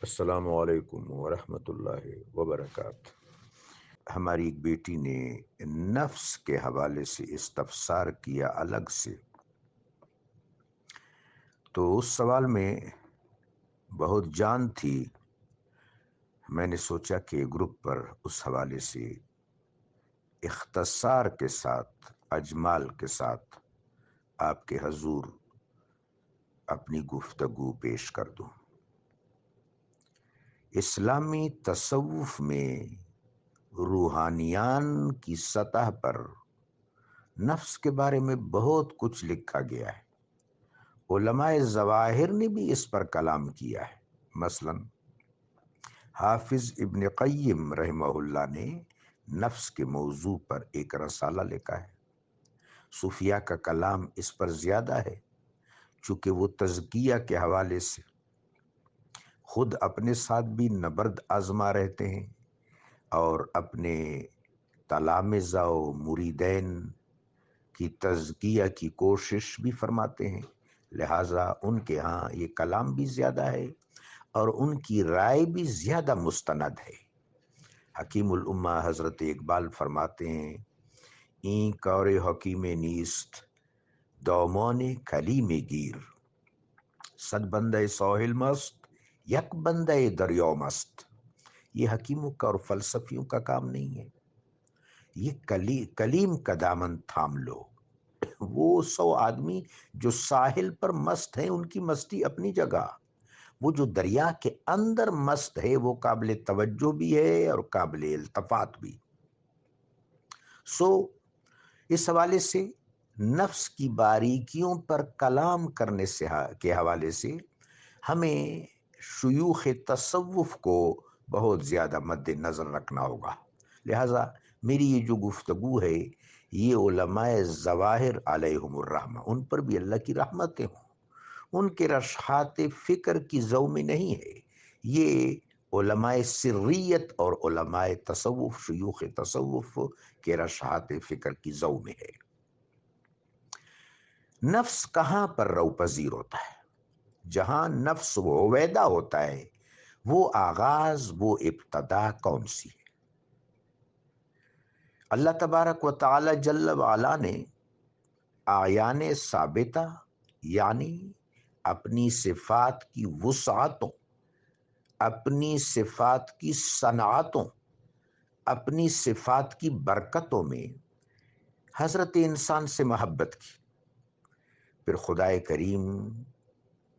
السلام علیکم ورحمۃ اللہ وبرکاتہ۔ ہماری ایک بیٹی نے نفس کے حوالے سے استفسار کیا الگ سے، تو اس سوال میں بہت جان تھی۔ میں نے سوچا کہ گروپ پر اس حوالے سے اختصار کے ساتھ، اجمال کے ساتھ آپ کے حضور اپنی گفتگو پیش کر دوں۔ اسلامی تصوف میں روحانیان کی سطح پر نفس کے بارے میں بہت کچھ لکھا گیا ہے۔ علماء ظواہر نے بھی اس پر کلام کیا ہے۔ مثلا حافظ ابن قیم رحمہ اللہ نے نفس کے موضوع پر ایک رسالہ لکھا ہے۔ صوفیہ کا کلام اس پر زیادہ ہے، چونکہ وہ تزکیہ کے حوالے سے خود اپنے ساتھ بھی نبرد آزما رہتے ہیں اور اپنے تلامذہ و مریدین کی تزکیہ کی کوشش بھی فرماتے ہیں، لہٰذا ان کے ہاں یہ کلام بھی زیادہ ہے اور ان کی رائے بھی زیادہ مستند ہے۔ حکیم الامہ حضرت اقبال فرماتے ہیں، این کار حکیم نیست دامان کلیم گیر، صد بندہ ساحل مست یک بندہ دریا مست۔ یہ حکیموں کا اور فلسفیوں کا کام نہیں ہے، یہ کلیم کا دامن تھام لو۔ وہ 100 آدمی جو ساحل پر مست ہیں، ان کی مستی اپنی جگہ، وہ جو دریا کے اندر مست ہے وہ قابل توجہ بھی ہے اور قابل التفات بھی۔ اس حوالے سے نفس کی باریکیوں پر کلام کرنے کے حوالے سے ہمیں شیوخ تصوف کو بہت زیادہ مد نظر رکھنا ہوگا۔ لہٰذا میری یہ جو گفتگو ہے یہ علماء ظواہر علیہم الرحمہ، ان پر بھی اللہ کی رحمتیں ہوں، ان کے رشحات فکر کی ضو میں نہیں ہے، یہ علماء سریت اور علماء تصوف، شیوخ تصوف کے رشحات فکر کی ضو میں ہے۔ نفس کہاں پر رو پذیر ہوتا ہے؟ جہاں نفس و عویدہ ہوتا ہے، وہ آغاز، وہ ابتدا کون سی ہے؟ اللہ تبارک و تعالی جل وعلا نے اعیان ثابتہ یعنی اپنی صفات کی وسعتوں، اپنی صفات کی صنعتوں، اپنی صفات کی برکتوں میں حضرت انسان سے محبت کی، پھر خدا کریم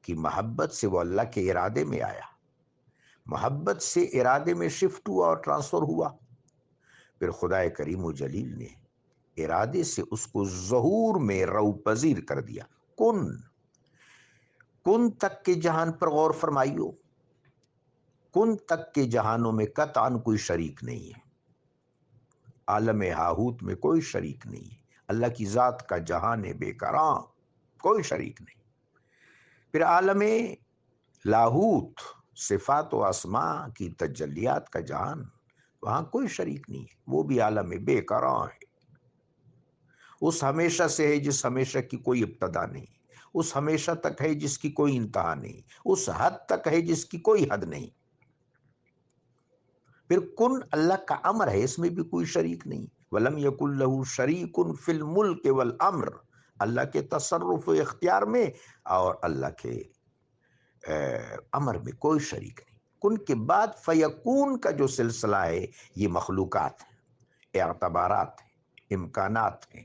کی محبت سے وہ اللہ کے ارادے میں آیا، محبت سے ارادے میں شفٹ ہوا اور ٹرانسفر ہوا، پھر خدا کریم و جلیل نے ارادے سے اس کو ظہور میں رو پذیر کر دیا۔ کن تک کے جہان پر غور فرمائیو، کن تک کے جہانوں میں قطعاً کوئی شریک نہیں ہے، عالم ہاہوت میں کوئی شریک نہیں ہے، اللہ کی ذات کا جہان بے کراں، کوئی شریک نہیں۔ پھر عالم لاہوت، صفات و اسماء کی تجلیات کا جہان، وہاں کوئی شریک نہیں ہے، وہ بھی عالم بے کراں ہے۔ اس ہمیشہ سے ہے جس ہمیشہ کی کوئی ابتدا نہیں، اس ہمیشہ تک ہے جس کی کوئی انتہا نہیں، اس حد تک ہے جس کی کوئی حد نہیں۔ پھر کن اللہ کا امر ہے، اس میں بھی کوئی شریک نہیں۔ وَلَمْ يَكُنْ لَهُ شَرِيكٌ فِي الْمُلْكِ وَالْأَمْرِ، اللہ کے تصرف و اختیار میں اور اللہ کے امر میں کوئی شریک نہیں۔ کن کے بعد فیکون کا جو سلسلہ ہے یہ مخلوقات ہیں، اعتبارات ہیں، امکانات ہیں،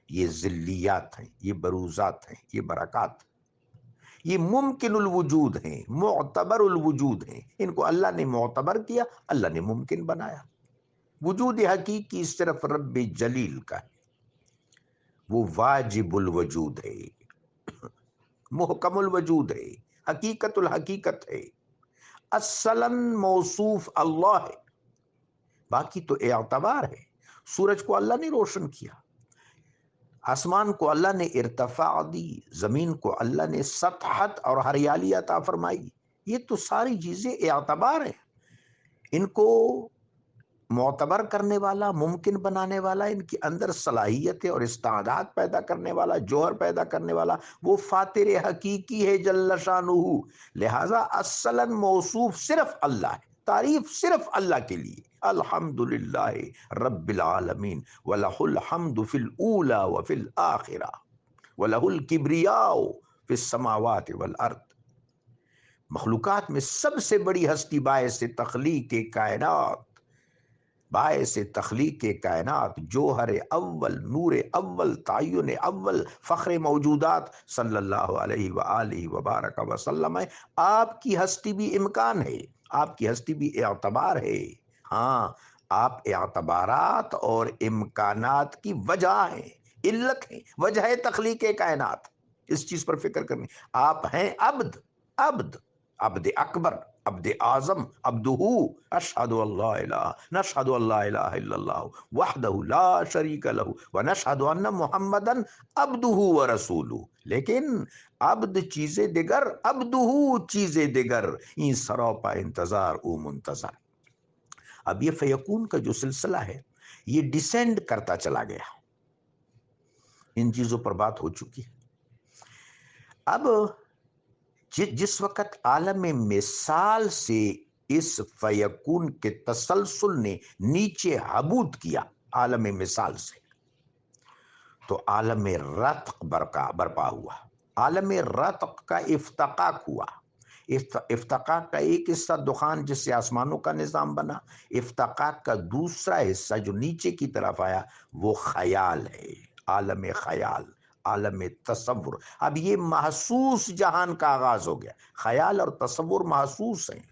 یہ ذلیات ہیں، یہ بروزات ہیں، یہ برکات ہیں، یہ ممکن الوجود ہیں، معتبر الوجود ہیں۔ ان کو اللہ نے معتبر کیا، اللہ نے ممکن بنایا۔ وجود حقیقی صرف رب جلیل کا ہے، وہ واجب الوجود ہے، محکم الوجود ہے، حقیقت الحقیقت ہے، اصلاً موصوف اللہ ہے، باقی تو اعتبار ہے۔ سورج کو اللہ نے روشن کیا، آسمان کو اللہ نے ارتفاع دی، زمین کو اللہ نے سطحت اور ہریالی عطا فرمائی، یہ تو ساری چیزیں اعتبار ہیں۔ ان کو معتبر کرنے والا، ممکن بنانے والا، ان کے اندر صلاحیتیں اور استعداد پیدا کرنے والا، جوہر پیدا کرنے والا وہ فاتر حقیقی ہے جل شانہ. لہذا اصلاً موصوف صرف اللہ ہے، تعریف صرف اللہ کے لیے. الحمدللہ رب العالمین وَلَهُ الْحَمْدُ فِي الْأُولَى وَفِي الْآخِرَةِ وَلَهُ الْكِبْرِيَاءُ فِي السَّمَاوَاتِ وَالْأَرْضِ. مخلوقات میں سب سے بڑی ہستی باعث تخلیق کائنات، باعث تخلیق کائنات، جوہر اول، نور اول، تعین اول، فخر موجودات صلی اللہ علیہ وآلہ وبارک وسلم ہے. آپ کی ہستی بھی امکان ہے، آپ کی ہستی بھی اعتبار ہے. ہاں، آپ اعتبارات اور امکانات کی وجہ ہیں، علت ہیں، وجہ ہے تخلیق کائنات. اس چیز پر فکر کرنی. آپ ہیں عبد، عبد، عبد اکبر، عبد اعظم، عبدہ. اشہد اللہ الہ، نشہد اللہ الہ الا اللہ وحدہ لا شریک لہ ونشہد ان محمدن عبدہ ورسولہ. لیکن عبد چیز دیگر، عبدہ چیز دیگر، این سراپا انتظار او منتظر. اب یہ فیکون کا جو سلسلہ ہے یہ ڈیسینڈ کرتا چلا گیا، ان چیزوں پر بات ہو چکی ہے. اب جس وقت عالم مثال سے اس فیکون کے تسلسل نے نیچے حبوط کیا عالم مثال سے، تو عالم رتق برپا ہوا. عالم رتق کا افتقاق ہوا. افتقاق کا ایک حصہ دخان جس سے آسمانوں کا نظام بنا، افتقاق کا دوسرا حصہ جو نیچے کی طرف آیا وہ خیال ہے، عالم خیال، عالم تصور. اب یہ محسوس جہان کا آغاز ہو گیا. خیال اور تصور محسوس ہیں،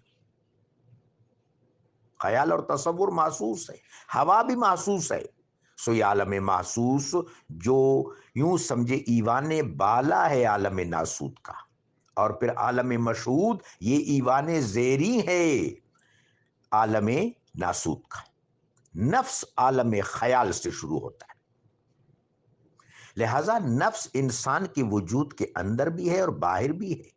خیال اور تصور محسوس ہے، ہوا بھی محسوس ہے. سو یہ عالم محسوس جو یوں سمجھے ایوان بالا ہے عالم ناسوت کا، اور پھر عالم مشہود یہ ایوان زیری ہے عالم ناسوت کا. نفس عالم خیال سے شروع ہوتا ہے. لہذا نفس انسان کے وجود کے اندر بھی ہے اور باہر بھی ہے.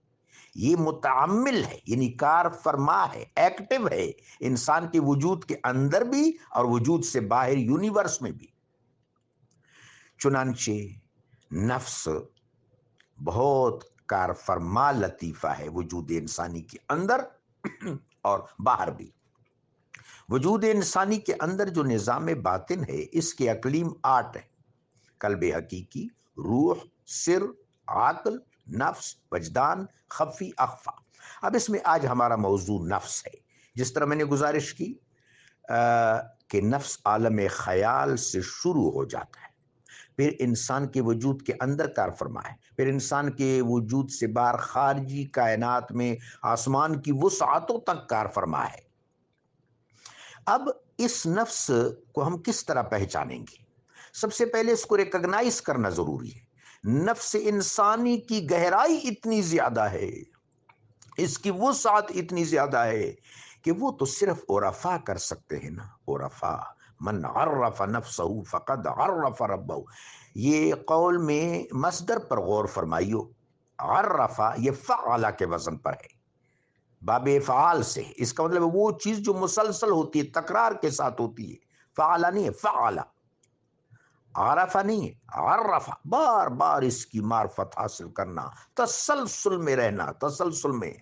یہ متعمل ہے، یعنی کار فرما ہے، ایکٹیو ہے، انسان کے وجود کے اندر بھی اور وجود سے باہر یونیورس میں بھی. چنانچہ نفس بہت کار فرما لطیفہ ہے وجود انسانی کے اندر اور باہر بھی. وجود انسانی کے اندر جو نظام باطن ہے اس کے اقلیم 8 ہے: قلب حقیقی، روح، سر، عقل، نفس، وجدان، خفی، اخفا. اب اس میں آج ہمارا موضوع نفس ہے. جس طرح میں نے گزارش کی کہ نفس عالم خیال سے شروع ہو جاتا ہے، پھر انسان کے وجود کے اندر کار فرما ہے، پھر انسان کے وجود سے باہر خارجی کائنات میں آسمان کی وسعتوں تک کار فرما ہے. اب اس نفس کو ہم کس طرح پہچانیں گے؟ سب سے پہلے اس کو ریکگنائز کرنا ضروری ہے. نفس انسانی کی گہرائی اتنی زیادہ ہے، اس کی وسعت اتنی زیادہ ہے کہ وہ تو صرف عرفاء کر سکتے ہیں نا. عرفاء، من عرف نفسہ فقد عرف ربہ. یہ قول میں مصدر پر غور فرمائیو. عرفہ یہ فعل کے وزن پر ہے، باب فعال سے. اس کا مطلب وہ چیز جو مسلسل ہوتی ہے، تکرار کے ساتھ ہوتی ہے. فعل نہیں ہے، فعل. عرفہ نہیں ہے، عرفہ. بار بار اس کی معرفت حاصل کرنا، تسلسل میں رہنا، تسلسل میں.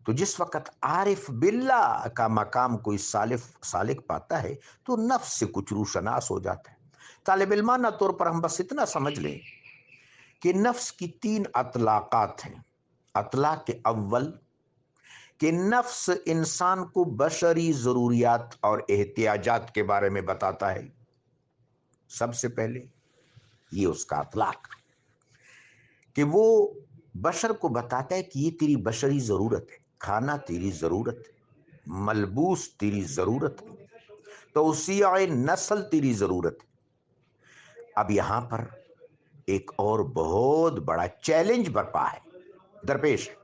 تو جس وقت عارف باللہ کا مقام کوئی سالک پاتا ہے تو نفس سے کچھ روشناس ہو جاتا ہے. طالب علمانہ طور پر ہم بس اتنا سمجھ لیں کہ نفس کی 3 اطلاقات ہیں. اطلاق اول کہ نفس انسان کو بشری ضروریات اور احتیاجات کے بارے میں بتاتا ہے. سب سے پہلے یہ اس کا اطلاق کہ وہ بشر کو بتاتا ہے کہ یہ تیری بشری ضرورت ہے. کھانا تیری ضرورت ہے، ملبوس تیری ضرورت ہے، توسیع نسل تیری ضرورت ہے. اب یہاں پر ایک اور بہت بڑا چیلنج برپا ہے، درپیش ہے.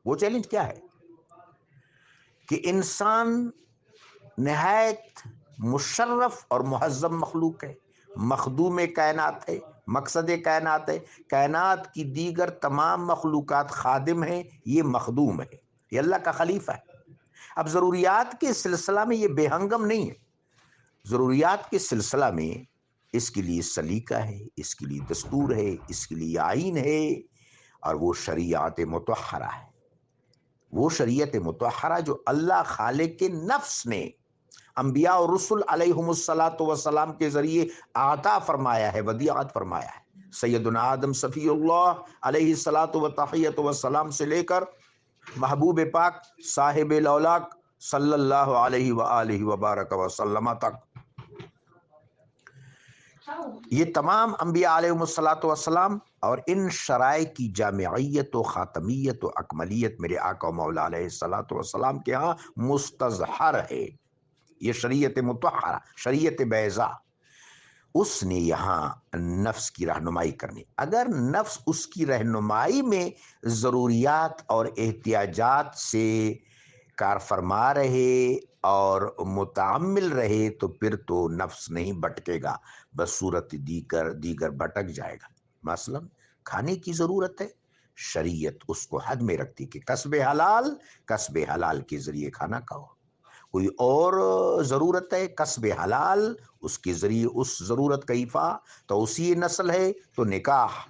وہ چیلنج کیا ہے؟ کہ انسان نہایت مشرف اور مہذب مخلوق ہے، مخدوم کائنات ہے، مقصد کائنات ہے. کائنات کی دیگر تمام مخلوقات خادم ہیں، یہ مخدوم ہے، یہ اللہ کا خلیفہ ہے. اب ضروریات کے سلسلہ میں یہ بے ہنگم نہیں ہے. ضروریات کے سلسلہ میں اس کے لیے سلیقہ ہے، اس کے لیے دستور ہے، اس کے لیے آئین ہے، اور وہ شریعت مطہرہ ہے. وہ شریعت مطہرہ جو اللہ خالق کے نفس نے انبیاء اور رسل علیہم الصلاۃ والسلام کے ذریعے عطا فرمایا ہے، ودیعت فرمایا ہے. سیدنا آدم صفی اللہ علیہ الصلاۃ والتحیۃ والسلام سے لے کر محبوب پاک صاحب الاولاق صلی اللہ علیہ وآلہ وبارک وسلم تک، یہ تمام انبیاء علیہم الصلاۃ والسلام اور ان شرائع کی جامعیت و خاتمیت و اکملیت میرے آقا و مولا علیہ الصلاۃ والسلام کے ہاں مستظہر ہے. یہ شریعت مطہرہ، شریعت بیضاء، اس نے یہاں نفس کی رہنمائی کرنی. اگر نفس اس کی رہنمائی میں ضروریات اور احتیاجات سے کار فرما رہے اور متعمل رہے تو پھر تو نفس نہیں بھٹکے گا، بس صورت دیگر بھٹک جائے گا. مثلا کھانے کی ضرورت ہے، شریعت اس کو حد میں رکھتی کہ کسب حلال کے ذریعے کھانا کھاؤ. کوئی اور ضرورت ہے کسب حلال، اس کے ذریعے اس ضرورت کا ایفا، تو اسی نسل ہے تو نکاح،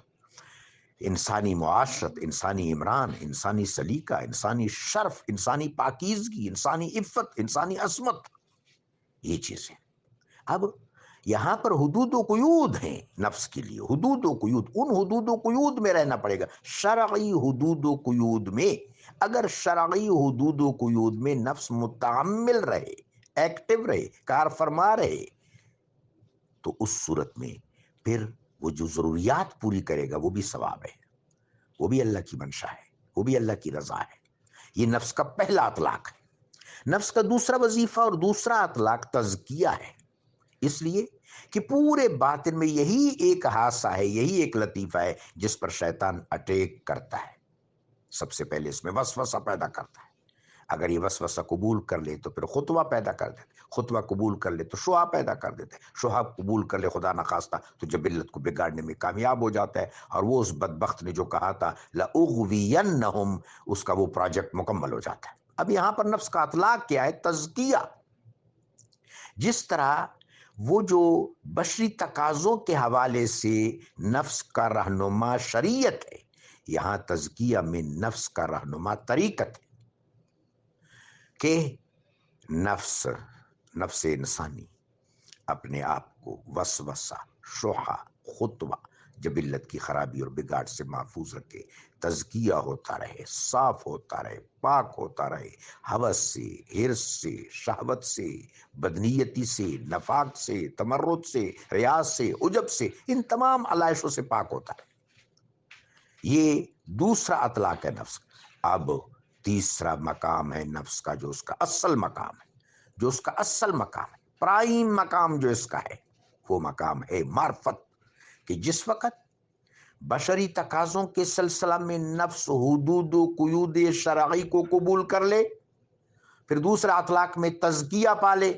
انسانی معاشرت، انسانی عمران، انسانی سلیقہ، انسانی شرف، انسانی پاکیزگی، انسانی عفت، انسانی عصمت، یہ چیزیں. اب یہاں پر حدود و قیود ہیں نفس کے لیے، حدود و قیود، ان حدود و قیود میں رہنا پڑے گا، شرعی حدود و قیود میں. اگر شرعی حدود و قیود میں نفس متعمل رہے، ایکٹیو رہے، کار فرما رہے، تو اس صورت میں پھر وہ جو ضروریات پوری کرے گا وہ بھی ثواب ہے، وہ بھی اللہ کی منشا ہے، وہ بھی اللہ کی رضا ہے. یہ نفس کا پہلا اطلاق ہے. نفس کا دوسرا وظیفہ اور دوسرا اطلاق تزکیہ ہے، اس لیے کہ پورے باطن میں یہی ایک حادثہ ہے، یہی ایک لطیفہ ہے جس پر شیطان اٹیک کرتا ہے. سب سے پہلے اس میں وسوسہ پیدا کرتا ہے. اگر یہ وسوسہ قبول کر لے تو پھر خطوہ پیدا کر دیتے، خطوہ قبول کر لے تو شعا پیدا کر دیتے، شعا قبول کر لے خدا نخواستہ تو جبلت کو بگاڑنے میں کامیاب ہو جاتا ہے. اور وہ اس بدبخت نے جو کہا تھا لأغوینہم، اس کا وہ پروجیکٹ مکمل ہو جاتا ہے. اب یہاں پر نفس کا اطلاق کیا ہے؟ تزکیہ. جس طرح وہ جو بشری تقاضوں کے حوالے سے نفس کا رہنما شریعت ہے، یہاں تزکیہ میں نفس کا رہنما طریقت ہے کہ نفس انسانی اپنے آپ کو وسوسہ، شبہہ، خطوہ، جبلت کی خرابی اور بگاڑ سے محفوظ رکھے، تزکیہ ہوتا رہے، صاف ہوتا رہے، پاک ہوتا رہے، ہوس سے، حرص سے، شہوت سے، بدنیتی سے، نفاق سے، تمرد سے، ریاض سے، عجب سے، ان تمام علائشوں سے پاک ہوتا رہے. یہ دوسرا اطلاق ہے نفس. اب تیسرا مقام ہے نفس کا، جو اس کا اصل مقام ہے، جو اس کا اصل مقام ہے، پرائم مقام جو اس کا ہے، وہ مقام ہے معرفت. کہ جس وقت بشری تقاضوں کے سلسلہ میں نفس حدود و قیود شرعی کو قبول کر لے، پھر دوسرا اطلاق میں تزکیہ پا لے،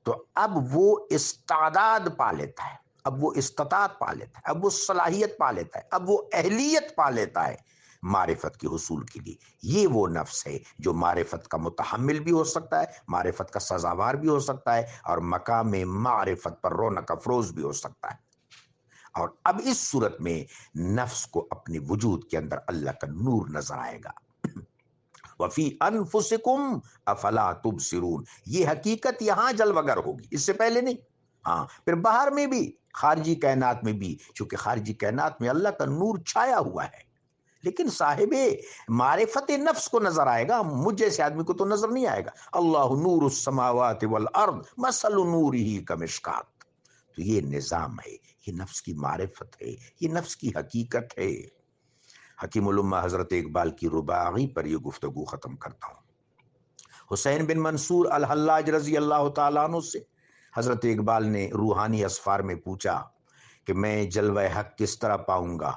تو اب وہ استعداد پا لیتا ہے، اب وہ استطاعت پا لیتا ہے، اب وہ صلاحیت پا لیتا ہے، اب وہ اہلیت پا لیتا ہے معرفت کے حصول کے لیے. یہ وہ نفس ہے جو معرفت کا متحمل بھی ہو سکتا ہے، معرفت کا سزاوار بھی ہو سکتا ہے، اور مقام معرفت پر رونق افروز بھی ہو سکتا ہے. اور اب اس صورت میں نفس کو اپنے وجود کے اندر اللہ کا نور نظر آئے گا. وفی انفسکم افلا تبصرون، یہ حقیقت یہاں جلوگر ہوگی، اس سے پہلے نہیں. ہاں پھر باہر میں بھی، خارجی کائنات میں بھی، چونکہ خارجی کائنات میں اللہ کا نور چھایا ہوا ہے، لیکن صاحب معرفت نفس کو نظر آئے گا، مجھ جیسے آدمی کو تو نظر نہیں آئے گا. اللہ نور السماوات والارض مثل نورہ کمشکات. تو یہ نظام ہے، یہ نفس کی معرفت ہے، یہ نفس کی حقیقت ہے. حکیم الامہ حضرت اقبال کی رباعی پر یہ گفتگو ختم کرتا ہوں. حسین بن منصور الحلاج رضی اللہ تعالیٰ عنہ سے حضرت اقبال نے روحانی اسفار میں پوچھا کہ میں جلوہ حق کس طرح پاؤں گا؟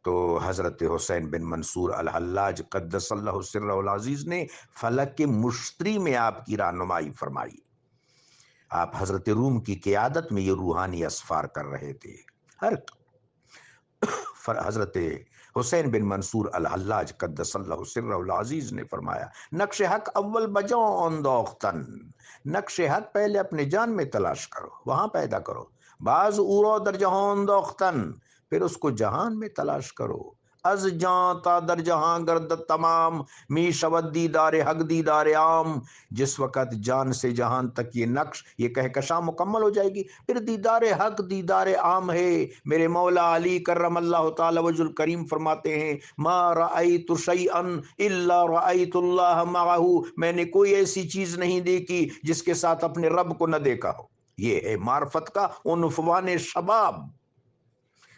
تو حضرت حسین بن منصور الحلاج قدس اللہ سرہ العزیز نے فلک مشتری میں آپ کی رہنمائی فرمائی. آپ حضرت روم کی قیادت میں یہ روحانی اسفار کر رہے تھے. حضرت حسین بن منصور الحلاج قدس اللہ سرہ العزیز نے فرمایا نقش حق اول بجاؤ اندوختن، نقش حق پہلے اپنے جان میں تلاش کرو، وہاں پیدا کرو، بعض اورو در جہاں اندوختن، پھر اس کو جہان میں تلاش کرو، از جان تا در جہاں گردد تمام، می شود دیدار حق دیدار عام، جس وقت جان سے جہان تک یہ نقش، یہ کہکشاں مکمل ہو جائے گی، پھر دیدار حق دیدار عام ہے۔ میرے مولا علی کرم اللہ تعالی وجہ الکریم فرماتے ہیں ما رأیت شیئا الا رأیت اللہ معہ، میں نے کوئی ایسی چیز نہیں دیکھی جس کے ساتھ اپنے رب کو نہ دیکھا ہو۔ یہ ہے معرفت کا عنفوان شباب۔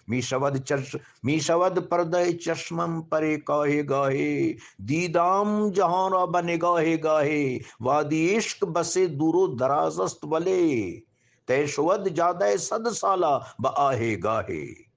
می شود پردہ چشمم پرے کاہے گاہے، دیدام جہاں را بنگاہے گاہے، وادی عشق بسے دور و دراز است ولے، تے شود جادہ صد سالہ بآہے گاہے۔